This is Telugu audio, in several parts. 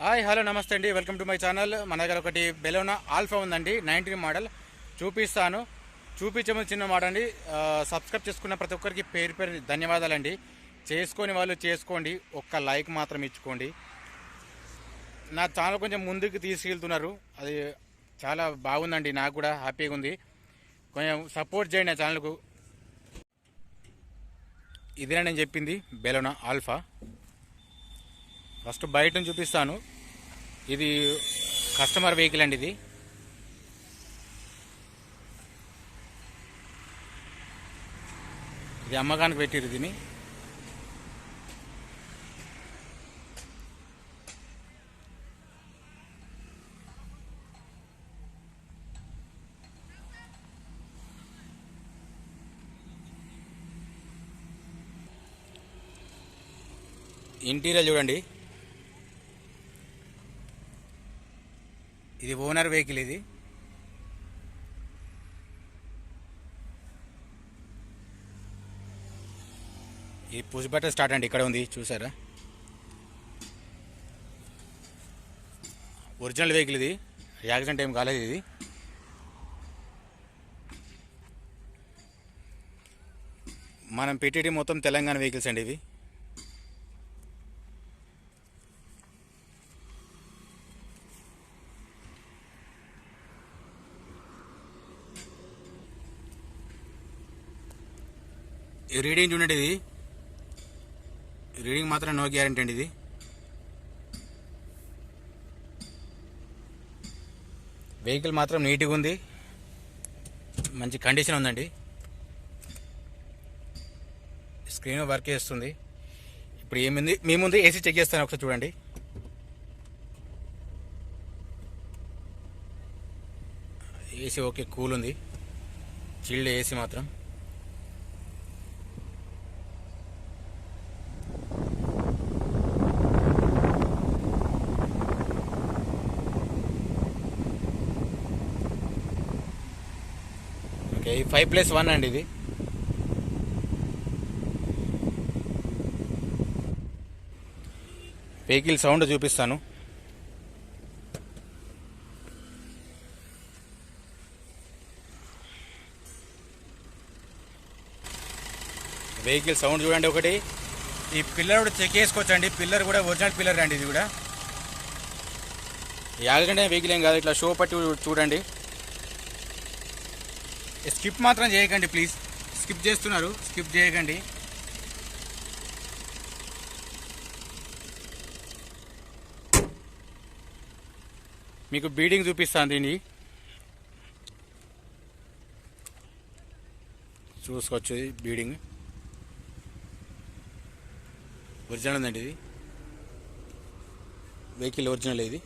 హాయ్ హలో నమస్తే అండి, వెల్కమ్ టు మై ఛానల్. మన దగ్గర ఒకటి బెలోనా ఆల్ఫా ఉందండి, 19 మోడల్ చూపిస్తాను. చూపించే ముందు చిన్న మాట అండి, సబ్స్క్రైబ్ చేసుకున్న ప్రతి ఒక్కరికి పేరు పేరు ధన్యవాదాలండి. చేసుకొని వాళ్ళు చేసుకోండి, ఒక్క లైక్ మాత్రం ఇచ్చుకోండి. నా ఛానల్ కొంచెం ముందుకు తీసుకెళ్తున్నారు, అది చాలా బాగుందండి, నాకు కూడా హ్యాపీగా ఉంది. కొంచెం సపోర్ట్ చేయండి ఆ ఛానల్కు. ఇదే నేను చెప్పింది బెలోనా ఆల్ఫా. ఫస్ట్ బయట నుంచి చూపిస్తాను. ఇది కస్టమర్ వెహికల్ అండి. ఇది అమ్మకానికి పెట్టిరు దీన్ని. ఇంటీరియర్ చూడండి, ఇది ఓనర్ వెహికల్. ఇది ఈ పుష్ బటన్ స్టార్ట్ అండి, ఇక్కడ ఉంది చూసారా. ఒరిజినల్ వెహికల్ ఇది, యాక్సిడెంట్ ఏం కాలేదు. ఇది మనం పెట్టేది మొత్తం తెలంగాణ వెహికల్స్ అండి. ఇవి రీడింగ్ చూడండి, ఇది రీడింగ్ మాత్రం నో గ్యారెంటీ అండి. ఇది వెహికల్ మాత్రం నీట్గా ఉంది, మంచి కండిషన్ ఉందండి. స్క్రీన్ వర్క్ చేస్తుంది. ఇప్పుడు ఏముంది మీ ముందు ఏసీ చెక్ చేస్తాను, ఒకసారి చూడండి. ఏసీ ఓకే, కూల్ ఉంది, చిల్డ్ ఏసీ మాత్రం. ఓకే, 5+1 అండి. ఇది వెహికల్ సౌండ్ చూపిస్తాను. వెహికల్ సౌండ్ చూడండి ఒకటి. ఈ పిల్లర్ కూడా చెక్ చేసుకోవచ్చండి, పిల్లర్ కూడా ఒరిజినల్ పిల్లర్ అండి. ఇది కూడా యాక్సిడెంట్ వెహికల్ ఏం కాదు, ఇట్లా షో పట్టి చూడండి. స్కిప్ మాత్రం చేయకండి ప్లీజ్, స్కిప్ చేస్తున్నారు, స్కిప్ చేయకండి. మీకు బీడింగ్ చూపిస్తాను, దీన్ని చూసుకోవచ్చు. బీడింగ్ ఒరిజినల్ ఉందండి, ఇది వెహికల్ ఒరిజినల్. ఇది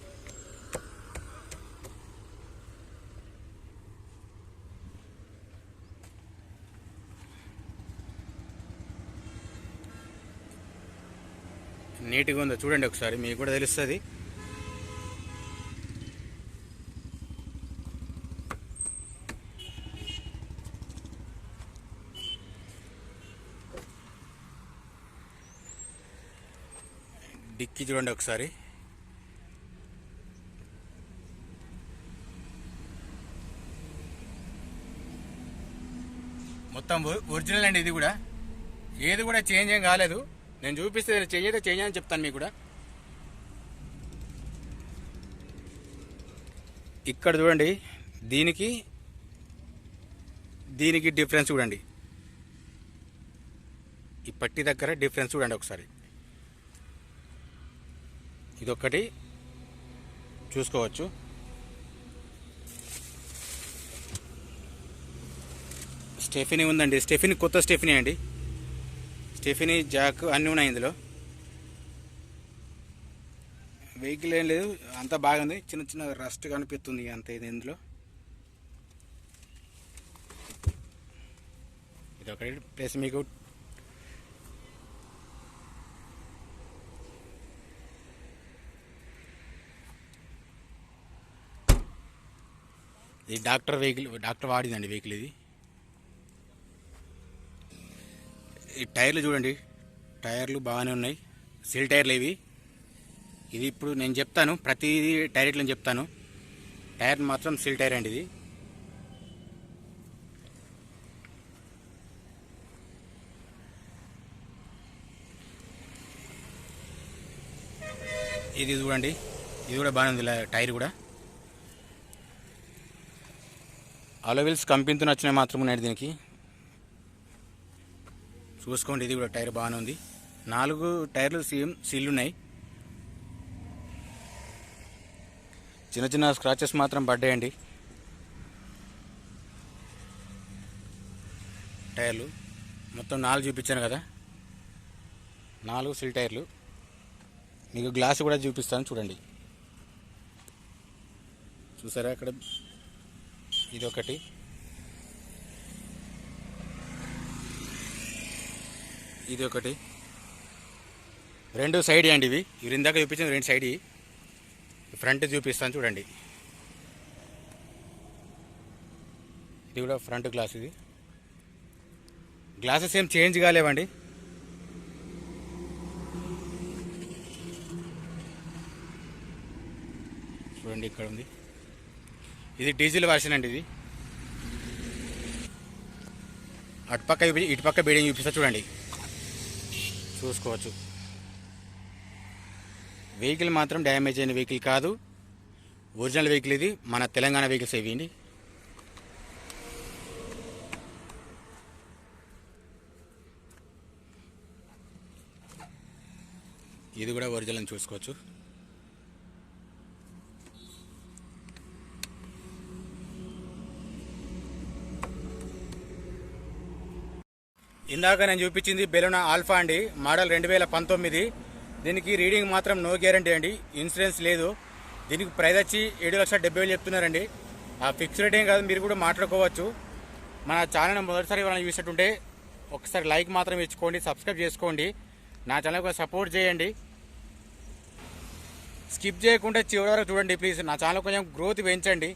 నీట్గా ఉందో చూడండి ఒకసారి, మీకు కూడా తెలుస్తుంది. డిక్కీ చూడండి ఒకసారి, మొత్తం ఒరిజినల్ అండి. ఇది కూడా ఏది కూడా చేంజ్ ఏం కాలేదు. నేను చూపిస్తే చేంజ్ అయితే చేంజ్ అని చెప్తాను మీకు కూడా. ఇక్కడ చూడండి, దీనికి దీనికి డిఫరెన్స్ చూడండి, ఈ పట్టి దగ్గర డిఫరెన్స్ చూడండి ఒకసారి. ఇదొక్కటి చూసుకోవచ్చు. స్టెఫినీ ఉందండి, స్టెఫినీ కొత్త స్టెఫినీ అండి. స్టెఫినీ జాక్ అన్నీ ఉన్నాయి ఇందులో. వెహికల్ ఏం లేదు, అంతా బాగుంది. చిన్న చిన్న రస్ట్ కనిపిస్తుంది అంతే. ఇది ఇందులో ఇది ఒకటి ప్లస్ మీకు ఇది డాక్టర్ వెహికల్, డాక్టర్ వాడిదండి వెహికల్. ఇది ఈ టైర్లు చూడండి, టైర్లు బాగానే ఉన్నాయి, సీల్ టైర్లు ఇవి. ఇది ఇప్పుడు నేను చెప్తాను, ప్రతి టైర్ ఇట్లా చెప్తాను. టైర్ మాత్రం సీల్ టైర్ అండి ఇది. ఇది చూడండి, ఇది కూడా బాగానే ఉంది టైర్ కూడా. అలోవిల్స్ కంపెనీతో వచ్చినాయి మాత్రం ఉన్నాయి దీనికి. చూసుకోండి, ఇది కూడా టైర్ బాగానే ఉంది. 4 టైర్లు సీల్ ఉన్నాయి. చిన్న చిన్న స్క్రాచెస్ మాత్రం పడ్డాయండి టైర్లు. మొత్తం 4 చూపించాను కదా, 4 సీల్ టైర్లు. మీకు గ్లాస్ కూడా చూపిస్తాను చూడండి. చూసారా అక్కడ, ఇదొకటి, ఇది ఒకటి, 2 సైడ్ అండి ఇవి. ఇందాక చూపించిన 2 సైడ్. ఫ్రంట్ చూపిస్తాను చూడండి. ఇది కూడా ఫ్రంట్ గ్లాస్. ఇది గ్లాసెస్ ఏం చేంజ్ కాలేవండి. చూడండి ఇక్కడ ఉంది. ఇది డీజిల్ వర్షన్ అండి. ఇది అటుపక్క ఇటుపక్క బీడింగ్ చూపిస్తా చూడండి, చూసుకోవచ్చు. వెహికల్ మాత్రం డ్యామేజ్ అయిన వెహికల్ కాదు, ఒరిజినల్ వెహికల్. ఇది మన తెలంగాణ వెహికల్స్ ఇవ్వండి. ఇది కూడా ఒరిజినల్ అని చూసుకోవచ్చు. ఇందాక నేను చూపించింది బెలోనా ఆల్ఫా అండి, మోడల్ 2019. దీనికి రీడింగ్ మాత్రం నో గ్యారంటీ అండి, ఇన్సూరెన్స్ లేదు. దీనికి ప్రైస్ వచ్చి 7,70,000 చెప్తున్నారండి. ఆ ఫిక్స్ రేట్ ఏం కాదు, మీరు కూడా మాట్లాడుకోవచ్చు. మన ఛానల్ మొదటిసారి ఎవరైనా చూసినట్టుంటే ఒకసారి లైక్ మాత్రం ఇచ్చుకోండి, సబ్స్క్రైబ్ చేసుకోండి, నా ఛానల్ కూడా సపోర్ట్ చేయండి. స్కిప్ చేయకుండా చివరి వరకు చూడండి ప్లీజ్. నా ఛానల్ కొంచెం గ్రోత్ పెంచండి.